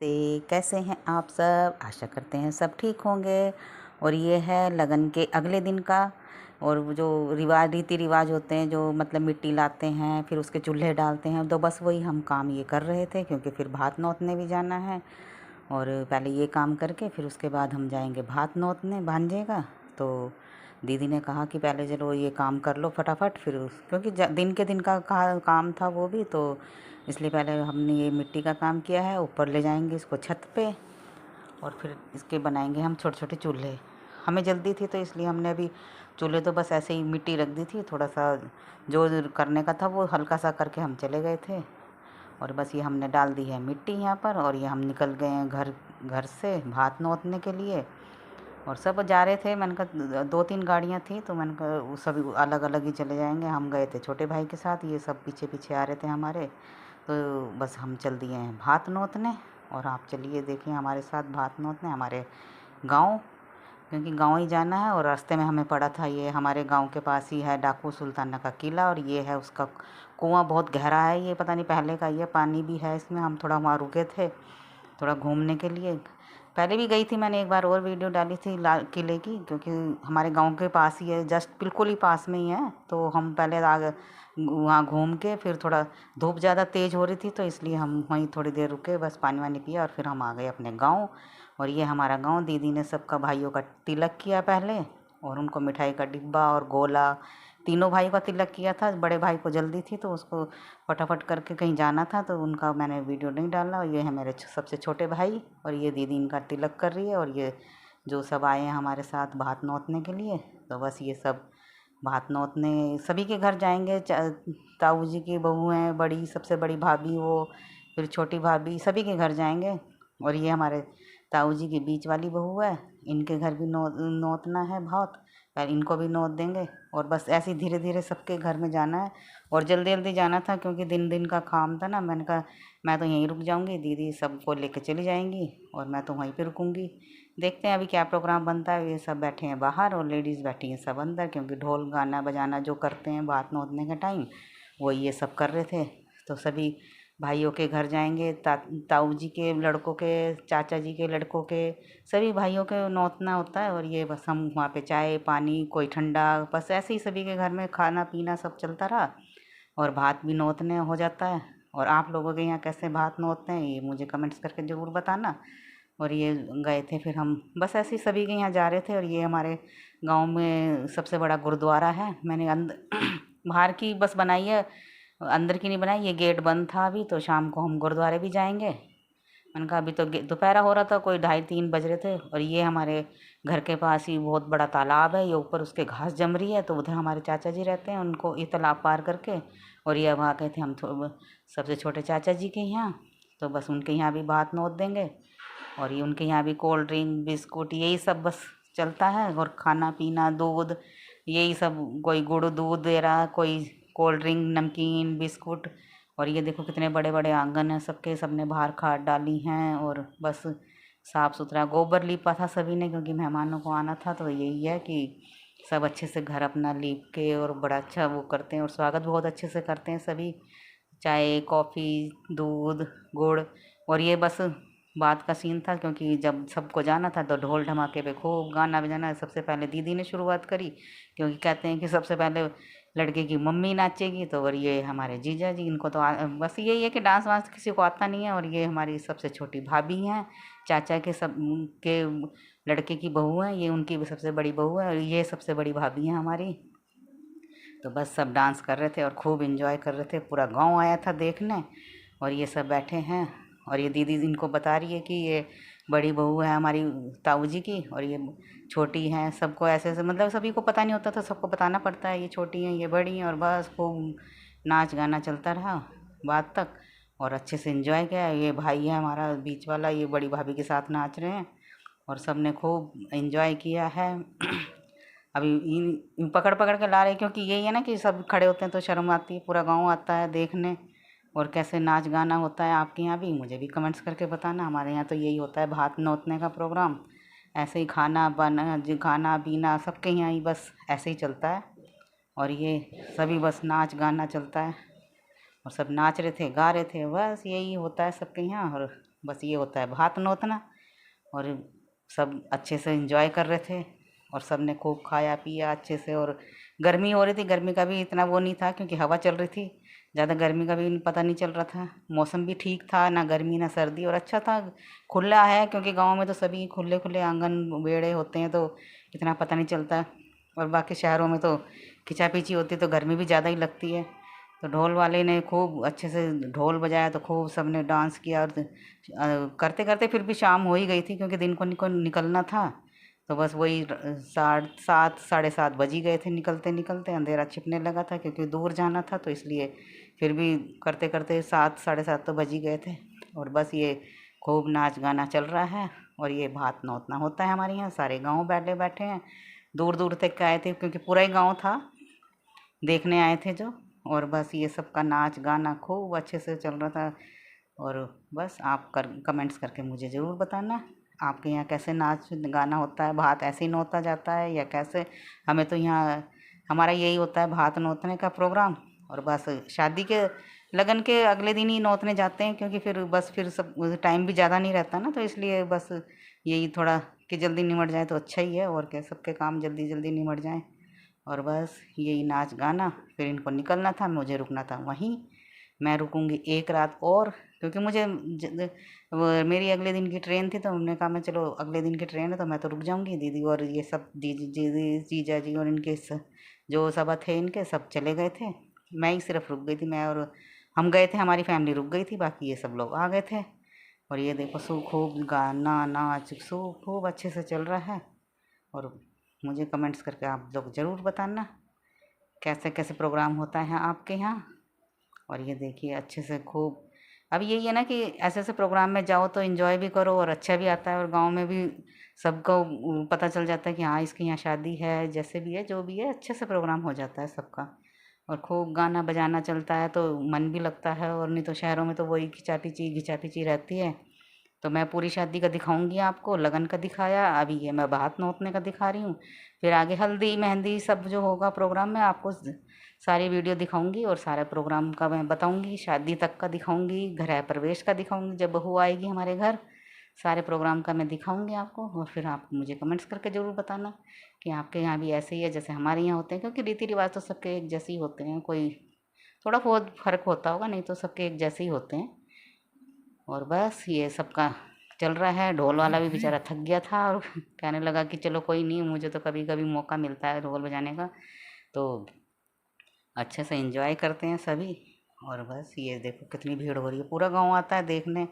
कैसे हैं आप सब। आशा करते हैं सब ठीक होंगे। और ये है लगन के अगले दिन का। और वो जो रीति रिवाज होते हैं, जो मतलब मिट्टी लाते हैं फिर उसके चूल्हे डालते हैं, तो बस वही हम काम ये कर रहे थे, क्योंकि फिर भात नौतने भी जाना है। और पहले ये काम करके फिर उसके बाद हम जाएंगे भात नौतने भांजे का। तो दीदी ने कहा कि पहले चलो ये काम कर लो फटाफट, फिर क्योंकि दिन के दिन का काम था वो भी, तो इसलिए पहले हमने ये मिट्टी का काम किया है। ऊपर ले जाएंगे इसको छत पे, और फिर इसके बनाएंगे हम छोटे छोटे चूल्हे। हमें जल्दी थी तो इसलिए हमने अभी चूल्हे तो बस ऐसे ही मिट्टी रख दी थी, थोड़ा सा जो करने का था वो हल्का सा करके हम चले गए थे। और बस ये हमने डाल दी है मिट्टी यहाँ पर, और ये हम निकल गए हैं घर से भात नौतने के लिए। और सब जा रहे थे, मैंने कहा 2-3 गाड़ियाँ थी, तो मैंने कहा वो सभी अलग अलग ही चले जाएंगे। हम गए थे छोटे भाई के साथ, ये सब पीछे पीछे आ रहे थे हमारे। तो बस हम चल दिए हैं भात नौतने। और आप चलिए देखिए हमारे साथ भात नौतने हमारे गांव, क्योंकि गांव ही जाना है। और रास्ते में हमें पड़ा था, ये हमारे गांव के पास ही है डाकू सुल्ताना का किला, और ये है उसका कुआं। बहुत गहरा है ये, पता नहीं पहले का, ये पानी भी है इसमें। हम थोड़ा वहाँ रुके थे थोड़ा घूमने के लिए। पहले भी गई थी मैंने एक बार, और वीडियो डाली थी लाल किले की, क्योंकि हमारे गांव के पास ही है, जस्ट बिल्कुल ही पास में ही है। तो हम पहले आगे वहाँ घूम के फिर थोड़ा धूप ज़्यादा तेज़ हो रही थी, तो इसलिए हम वहीं थोड़ी देर रुके, बस पानी वानी पिया, और फिर हम आ गए अपने गांव। और ये हमारा गांव, दीदी ने सबका भाइयों का तिलक किया पहले, और उनको मिठाई का डिब्बा और गोला, तीनों भाई का तिलक किया था। बड़े भाई को जल्दी थी तो उसको फटाफट करके कहीं जाना था, तो उनका मैंने वीडियो नहीं डाला। और ये है मेरे सबसे छोटे भाई, और ये दीदी इनका तिलक कर रही है। और ये जो सब आए हैं हमारे साथ भात नौतने के लिए, तो बस ये सब भात नौतने सभी के घर जाएंगे। ताऊ जी की बहू हैं बड़ी, सबसे बड़ी भाभी वो, फिर छोटी भाभी, सभी के घर जाएंगे। और ये हमारे ताऊ जी की बीच वाली बहू है, इनके घर भी नौतना है बहुत, पर इनको भी नौत देंगे। और बस ऐसे ही धीरे धीरे सबके घर में जाना है। और जल्दी जल्दी जाना था, क्योंकि दिन दिन का काम था ना। मैंने कहा मैं तो यहीं रुक जाऊंगी, दीदी सबको लेके चली जाएंगी, और मैं तो वहीं पे रुकूंगी। देखते हैं अभी क्या प्रोग्राम बनता है। ये सब बैठे हैं बाहर और लेडीज़ बैठी हैं सब अंदर, क्योंकि ढोल गाना बजाना जो करते हैं बात नौतने के टाइम, वो ये सब कर रहे थे। तो सभी भाइयों के घर जाएंगे, ताऊ जी के लड़कों के, चाचा जी के लड़कों के, सभी भाइयों के नौतना होता है। और ये बस हम वहाँ पे चाय पानी, कोई ठंडा, बस ऐसे ही सभी के घर में खाना पीना सब चलता रहा। और भात भी नौतने हो जाता है। और आप लोगों के यहाँ कैसे भात नौतते हैं ये मुझे कमेंट्स करके ज़रूर बताना। और ये गए थे फिर हम, बस ऐसे ही सभी के यहाँ जा रहे थे। और ये हमारे गांव में सबसे बड़ा गुरुद्वारा है। मैंने अंदर बाहर की बस बनाई है, अंदर की नहीं बनाई। ये गेट बंद था अभी, तो शाम को हम गुरुद्वारे भी जाएंगे। मैंने कहा अभी तो दोपहर हो रहा था, कोई 2:30-3 बज रहे थे। और ये हमारे घर के पास ही बहुत बड़ा तालाब है, ये ऊपर उसके घास जम रही है, तो उधर हमारे चाचा जी रहते हैं, उनको ये तालाब पार करके। और ये अब आ गए थे हम सबसे छोटे चाचा जी के यहाँ, तो बस उनके यहाँ भी भात नोत देंगे। और ये उनके यहाँ भी कोल्ड ड्रिंक बिस्कुट यही सब बस चलता है। और खाना पीना दूध यही सब, कोई गुड़ दूध दे रहा, कोई कोल्ड ड्रिंक नमकीन बिस्कुट। और ये देखो कितने बड़े बड़े आंगन हैं सबके, सबने बाहर खाद डाली हैं। और बस साफ़ सुथरा गोबर लीपा था सभी ने, क्योंकि मेहमानों को आना था। तो यही है कि सब अच्छे से घर अपना लीप के और बड़ा अच्छा वो करते हैं, और स्वागत बहुत अच्छे से करते हैं सभी। चाय कॉफ़ी दूध गुड़। और ये बस बात का सीन था, क्योंकि जब सबको जाना था तो ढोल ढमाके पे खूब गाना बजाना। सबसे पहले दीदी ने शुरुआत करी, क्योंकि कहते हैं कि सबसे पहले लड़के की मम्मी नाचेगी। तो और ये हमारे जीजा जी, इनको तो बस यही है कि डांस वांस किसी को आता नहीं है। और ये हमारी सबसे छोटी भाभी हैं, चाचा के सब के लड़के की बहू हैं, ये उनकी भी सबसे बड़ी बहू है, और ये सबसे बड़ी भाभी हैं हमारी। तो बस सब डांस कर रहे थे और खूब इंजॉय कर रहे थे, पूरा गांव आया था देखने। और ये सब बैठे हैं, और ये दीदी इनको बता रही है कि ये बड़ी बहू है हमारी ताऊ जी की, और ये छोटी हैं। सबको ऐसे ऐसे मतलब सभी को पता नहीं होता, तो सबको बताना पड़ता है, ये छोटी हैं ये बड़ी हैं। और बस खूब नाच गाना चलता रहा बात तक, और अच्छे से इंजॉय किया। ये भाई है हमारा बीच वाला, ये बड़ी भाभी के साथ नाच रहे हैं, और सब ने खूब इंजॉय किया है। अभी इन पकड़ पकड़ के ला रहे, क्योंकि यही है ना कि सब खड़े होते हैं तो शर्म आती है, पूरा गांव आता है देखने। और कैसे नाच गाना होता है आपके यहाँ भी मुझे भी कमेंट्स करके बताना। हमारे यहाँ तो यही होता है भात नौतने का प्रोग्राम, ऐसे ही खाना पीना सबके यहाँ ही बस ऐसे ही चलता है। और ये सभी बस नाच गाना चलता है, और सब नाच रहे थे गा रहे थे, बस यही होता है सबके यहाँ। और बस ये होता है भात नोतना। और सब अच्छे से एंजॉय कर रहे थे और सब ने खूब खाया पिया अच्छे से। और गर्मी हो रही थी, गर्मी का भी इतना वो नहीं था क्योंकि हवा चल रही थी, ज़्यादा गर्मी का भी पता नहीं चल रहा था। मौसम भी ठीक था, ना गर्मी ना सर्दी, और अच्छा था। खुला है क्योंकि गांव में तो सभी खुले खुले आंगन बेड़े होते हैं तो इतना पता नहीं चलता। और बाकी शहरों में तो खिंचापिची होती है तो गर्मी भी ज़्यादा ही लगती है। तो ढोल वाले ने खूब अच्छे से ढोल बजाया तो खूब सब ने डांस किया। और करते करते फिर भी शाम हो ही गई थी क्योंकि दिन को निकलना था। तो बस वही 7 साढ़े 7 बज ही गए थे निकलते निकलते, अंधेरा छिपने लगा था क्योंकि दूर जाना था तो इसलिए। फिर भी करते करते 7 साढ़े 7 तो बज ही गए थे। और बस ये खूब नाच गाना चल रहा है। और ये भात नौतना होता है हमारे यहाँ, सारे गाँव बैठे बैठे हैं, दूर दूर तक के आए थे क्योंकि पूरा ही गाँव था, देखने आए थे जो। और बस ये सब का नाच गाना खूब अच्छे से चल रहा था। और बस आप कमेंट्स करके मुझे ज़रूर बताना आपके यहाँ कैसे नाच गाना होता है, भात ऐसे ही नौता जाता है या कैसे। हमें तो यहाँ हमारा यही होता है भात नौतने का प्रोग्राम। और बस शादी के लगन के अगले दिन ही नौतने जाते हैं क्योंकि फिर बस फिर सब टाइम भी ज़्यादा नहीं रहता ना, तो इसलिए बस यही थोड़ा कि जल्दी निमट जाए तो अच्छा ही है, और क्या सबके काम जल्दी जल्दी निमट जाएँ। और बस यही नाच गाना, फिर इनको निकलना था, मुझे रुकना था वहीं। मैं रुकूंगी एक रात और क्योंकि मुझे मेरी अगले दिन की ट्रेन थी तो हमने कहा मैं चलो अगले दिन की ट्रेन है तो मैं तो रुक जाऊंगी। दीदी और ये सब दीदी दीदी जीजा जी और इनके जो सब थे इनके सब चले गए थे, मैं ही सिर्फ रुक गई थी। मैं और हम गए थे, हमारी फैमिली रुक गई थी, बाकी ये सब लोग आ गए थे। और ये देखो सू खूब गाना नाच सू खूब अच्छे से चल रहा है। और मुझे कमेंट्स करके आप लोग ज़रूर बताना कैसे कैसे प्रोग्राम होता है आपके यहाँ। और ये देखिए अच्छे से खूब, अब यही है ना कि ऐसे ऐसे प्रोग्राम में जाओ तो एंजॉय भी करो और अच्छा भी आता है, और गांव में भी सबको पता चल जाता है कि हाँ इसके यहाँ शादी है, जैसे भी है जो भी है अच्छे से प्रोग्राम हो जाता है सबका। और खूब गाना बजाना चलता है तो मन भी लगता है। और नहीं तो शहरों में तो वही घिचा पिची रहती है। तो मैं पूरी शादी का दिखाऊंगी आपको, लगन का दिखाया, अभी ये मैं भात नौतने का दिखा रही हूँ। फिर आगे हल्दी मेहंदी सब जो होगा प्रोग्राम में आपको सारी वीडियो दिखाऊंगी और सारे प्रोग्राम का मैं बताऊंगी, शादी तक का दिखाऊंगी, गृह प्रवेश का दिखाऊंगी, जब बहू आएगी हमारे घर सारे प्रोग्राम का मैं दिखाऊंगी आपको। और फिर आप मुझे कमेंट्स करके ज़रूर बताना कि आपके यहाँ भी ऐसे ही है जैसे हमारे यहाँ होते हैं, क्योंकि रीति रिवाज तो सबके एक जैसे ही होते हैं, कोई थोड़ा बहुत फर्क होता होगा, नहीं तो सबके एक जैसे ही होते हैं। और बस ये सबका चल रहा है। ढोल वाला भी बेचारा थक गया था और कहने लगा कि चलो कोई नहीं, मुझे तो कभी कभी मौका मिलता है ढोल बजाने का, तो अच्छे से एंजॉय करते हैं सभी। और बस ये देखो कितनी भीड़ हो रही है, पूरा गांव आता है देखने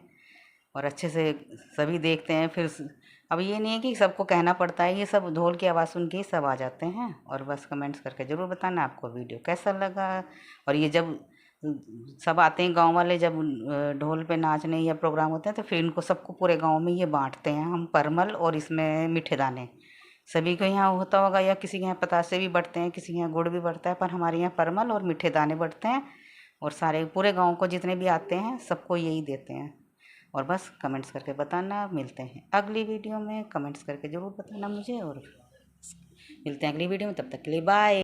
और अच्छे से सभी देखते हैं। फिर अब ये नहीं है कि सबको कहना पड़ता है, ये सब ढोल की आवाज़ सुन के ही सब आ जाते हैं। और बस कमेंट्स करके ज़रूर बताना आपको वीडियो कैसा लगा। और ये जब सब आते हैं गांव वाले, जब ढोल पे नाचने या प्रोग्राम होते हैं तो फिर इनको सबको पूरे गांव में ये बांटते हैं हम परमल और इसमें मीठे दाने। सभी को यहाँ होता होगा या किसी के यहाँ पतासे भी बढ़ते हैं, किसी के यहाँ गुड़ भी बढ़ता है, पर हमारे यहाँ परमल और मीठे दाने बढ़ते हैं। और सारे पूरे गांव को जितने भी आते हैं सबको यही देते हैं। और बस कमेंट्स करके बताना, मिलते हैं अगली वीडियो में, कमेंट्स करके ज़रूर बताना मुझे। और मिलते हैं अगली वीडियो में, तब तक के लिए बाय।